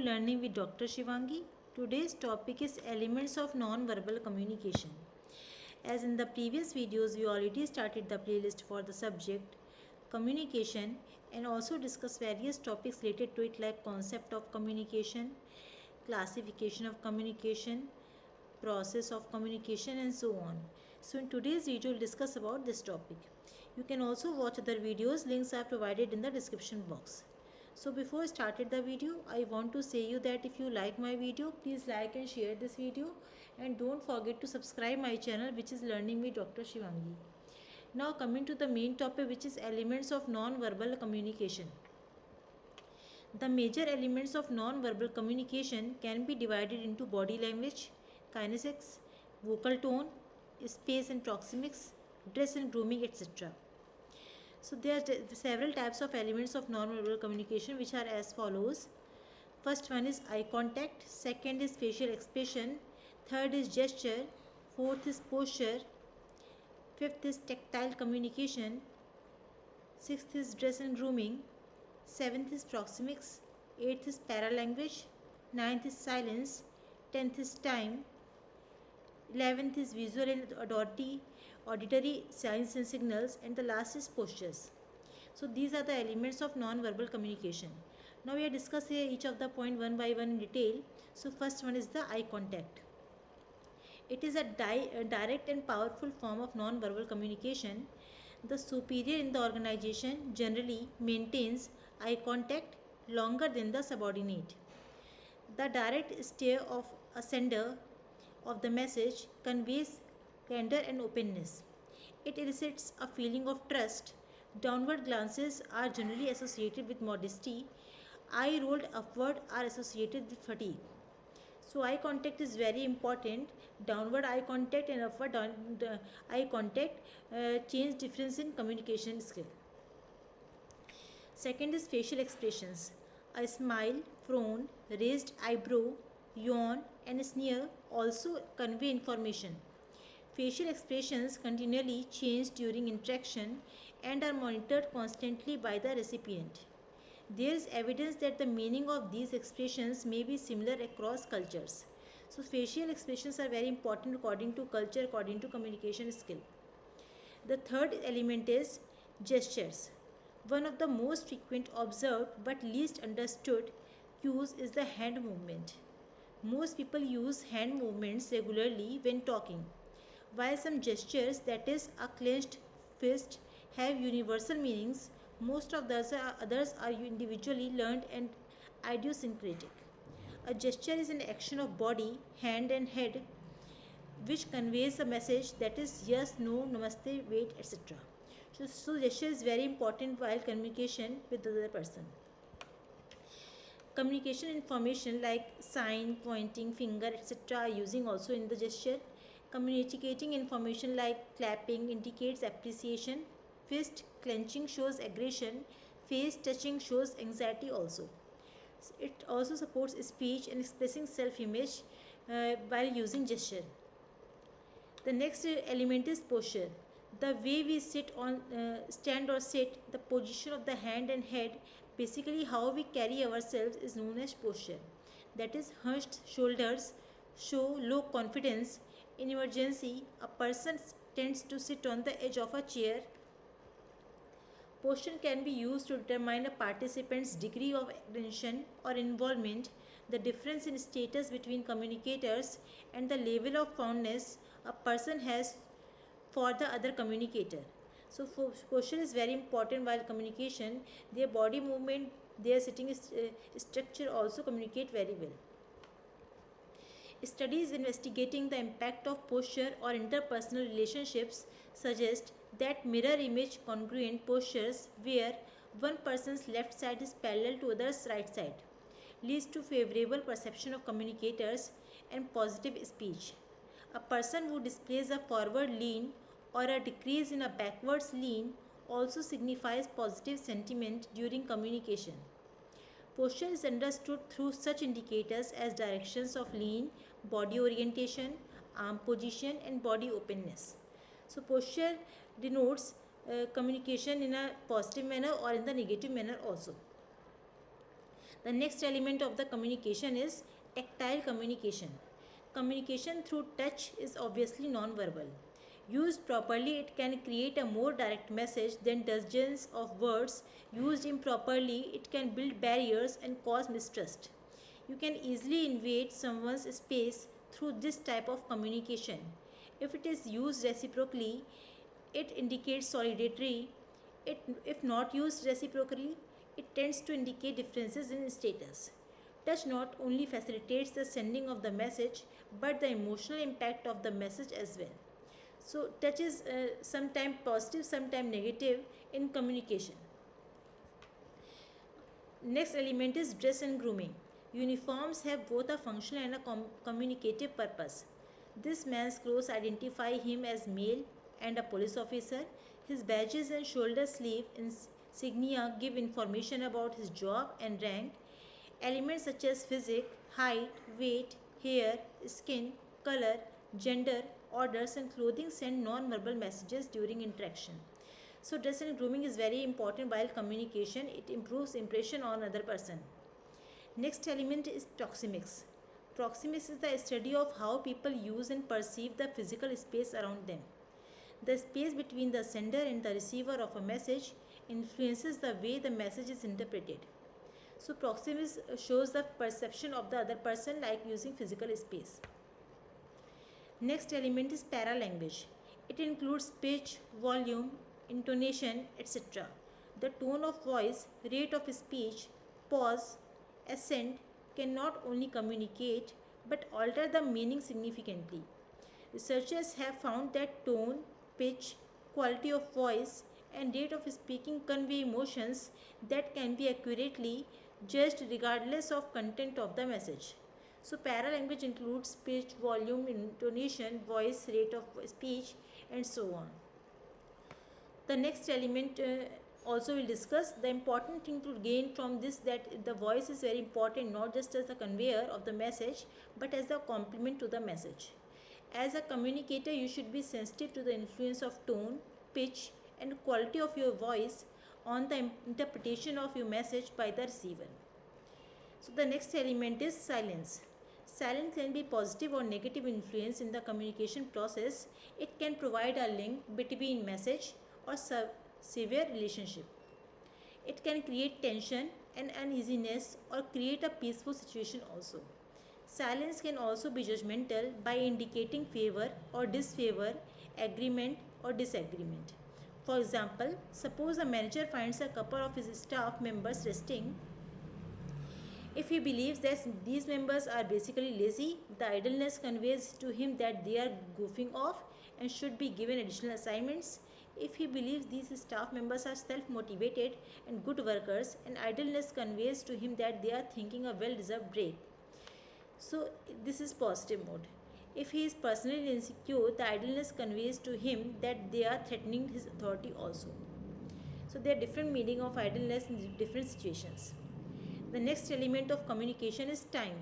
Learning with Dr. Shivangi. Today's topic is elements of non-verbal communication. As in the previous videos, we already started the playlist for the subject communication and also discuss various topics related to it like concept of communication, classification of communication, process of communication and so on. So in today's video we'll discuss about this topic. You can also watch other videos, links are provided in the description box. So before I started the video, I want to say you that if you like my video, please like and share this video and don't forget to subscribe my channel which is Learning with Dr. Shivangi. Now coming to the main topic which is elements of non-verbal communication. The major elements of non-verbal communication can be divided into body language, kinesics, vocal tone, space and proxemics, dress and grooming, etc. So there are several types of elements of non-verbal communication which are as follows. First one is eye contact, second is facial expression, third is gesture, fourth is posture, fifth is tactile communication, sixth is dress and grooming, seventh is proxemics, eighth is paralanguage, ninth is silence, 10th is time, 11th is visual and auditory signs and signals, and the last is postures. So these are the elements of non-verbal communication. Now we are discussing each of the point one by one in detail. So first one is the eye contact. It is a direct and powerful form of non-verbal communication. The superior in the organization generally maintains eye contact longer than the subordinate. The direct stare of a sender of the message conveys candor and openness. It elicits a feeling of trust. Downward glances are generally associated with modesty. Eye rolled upward are associated with fatigue. So eye contact is very important. Downward eye contact and upward eye contact change difference in communication skill. Second is facial expressions. A smile, frown, raised eyebrow, yawn and sneer also convey information. Facial expressions continually change during interaction and are monitored constantly by the recipient. There is evidence that the meaning of these expressions may be similar across cultures. So facial expressions are very important according to culture, according to communication skill. The third element is gestures. One of the most frequent observed but least understood cues is the hand movement. Most people use hand movements regularly when talking. While some gestures, that is a clenched fist, have universal meanings, most of the others are individually learned and idiosyncratic. A gesture is an action of body, hand and head which conveys a message that is yes, no, namaste, wait, etc. So gesture is very important while communication with the other person. Communication information like sign, pointing, finger, etc. are using also in the gesture. Communicating information like clapping indicates appreciation. Fist clenching shows aggression. Face touching shows anxiety also. It also supports speech and expressing self-image while using gesture. The next element is posture. The way we stand or sit, the position of the hand and head, basically how we carry ourselves is known as posture. That is, hunched shoulders show low confidence. In emergency, a person tends to sit on the edge of a chair. Posture can be used to determine a participant's degree of attention or involvement, the difference in status between communicators, and the level of fondness a person has for the other communicator. So posture is very important while communication. Their body movement, their sitting structure also communicate very well. Studies investigating the impact of posture or interpersonal relationships suggest that mirror image congruent postures where one person's left side is parallel to other's right side leads to favorable perception of communicators and positive speech. A person who displays a forward lean or a decrease in a backwards lean also signifies positive sentiment during communication. Posture is understood through such indicators as directions of lean, body orientation, arm position and body openness. So posture denotes communication in a positive manner or in the negative manner also. The next element of the communication is tactile communication. Communication through touch is obviously non-verbal. Used properly, it can create a more direct message than dozens of words. Used improperly, it can build barriers and cause mistrust. You can easily invade someone's space through this type of communication. If it is used reciprocally, it indicates solidarity. If not used reciprocally, it tends to indicate differences in status. Touch not only facilitates the sending of the message but the emotional impact of the message as well. So, touch is sometimes positive, sometimes negative in communication. Next element is dress and grooming. Uniforms have both a functional and a communicative purpose. This man's clothes identify him as male and a police officer. His badges and shoulder sleeve insignia give information about his job and rank. Elements such as physique, height, weight, hair, skin, color, gender, orders, and clothing send non-verbal messages during interaction. So dress and grooming is very important while communication. It improves impression on other person. Next element is proxemics. Proxemics is the study of how people use and perceive the physical space around them. The space between the sender and the receiver of a message influences the way the message is interpreted. So proxemics shows the perception of the other person like using physical space. Next element is paralanguage. It includes pitch, volume, intonation, etc. The tone of voice, rate of speech, pause, accent can not only communicate but alter the meaning significantly. Researchers have found that tone, pitch, quality of voice, and rate of speaking convey emotions that can be accurately judged regardless of content of the message. So paralanguage includes pitch, volume, intonation, voice, rate of speech, and so on. The next element also we'll discuss. The important thing to gain from this, that the voice is very important, not just as a conveyor of the message but as a complement to the message. As a communicator, you should be sensitive to the influence of tone, pitch, and quality of your voice on the interpretation of your message by the receiver. So the next element is silence. Silence can be positive or negative influence in the communication process. It can provide a link between message or severe relationship. It can create tension and uneasiness or create a peaceful situation also. Silence can also be judgmental by indicating favor or disfavor, agreement or disagreement. For example, suppose a manager finds a couple of his staff members resting. If he believes that these members are basically lazy, the idleness conveys to him that they are goofing off and should be given additional assignments. If he believes these staff members are self-motivated and good workers, and idleness conveys to him that they are thinking a well-deserved break. So this is positive mode. If he is personally insecure, the idleness conveys to him that they are threatening his authority also. So there are different meaning of idleness in different situations. The next element of communication is time.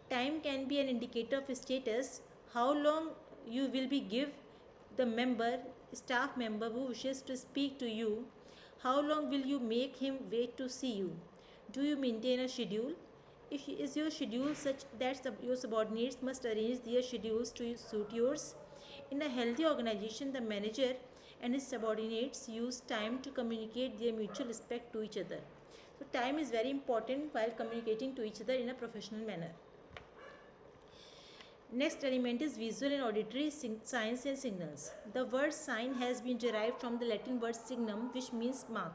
Time can be an indicator of status. How long you will be give the staff member who wishes to speak to you. How long will you make him wait to see you? Do you maintain a schedule? Is your schedule such that your subordinates must arrange their schedules to suit yours? In a healthy organization, the manager and his subordinates use time to communicate their mutual respect to each other. So time is very important while communicating to each other in a professional manner. Next element is visual and auditory signs and signals. The word sign has been derived from the Latin word signum, which means mark.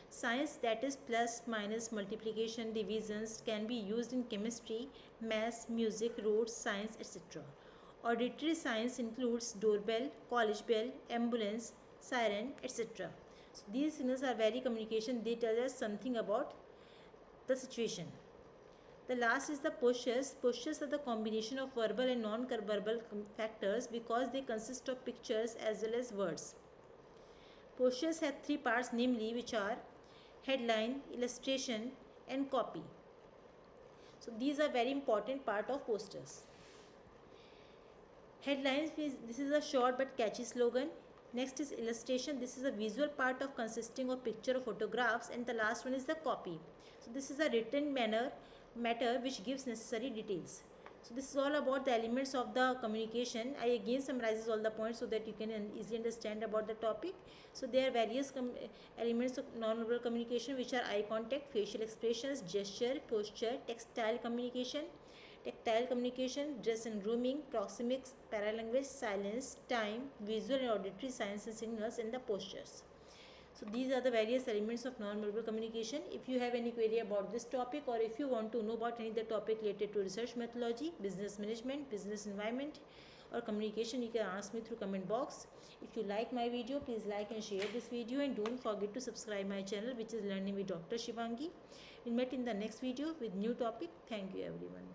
Signs, that is plus, minus, multiplication, divisions, can be used in chemistry, maths, music, roads, science, etc. Auditory signs includes doorbell, college bell, ambulance, siren, etc. So these signals are very communication. They tell us something about the situation. The last is the postures. Postures are the combination of verbal and non-verbal factors because they consist of pictures as well as words. Postures have three parts, namely, which are headline, illustration, and copy. So these are very important part of posters. Headlines means this is a short but catchy slogan. Next is illustration. This is a visual part of consisting of picture or photographs, and the last one is the copy. So this is a written matter which gives necessary details. So this is all about the elements of the communication. I again summarizes all the points so that you can easily understand about the topic. So there are various elements of non-verbal communication, which are eye contact, facial expressions, gesture, posture, tactile communication, dress and grooming, proxemics, paralanguage, silence, time, visual and auditory signs and signals, and the postures. So these are the various elements of non-verbal communication. If you have any query about this topic, or if you want to know about any other topic related to research methodology, business management, business environment, or communication, you can ask me through comment box. If you like my video, please like and share this video, and don't forget to subscribe my channel, which is Learning with Dr. Shivangi. We'll meet in the next video with new topic. Thank you everyone.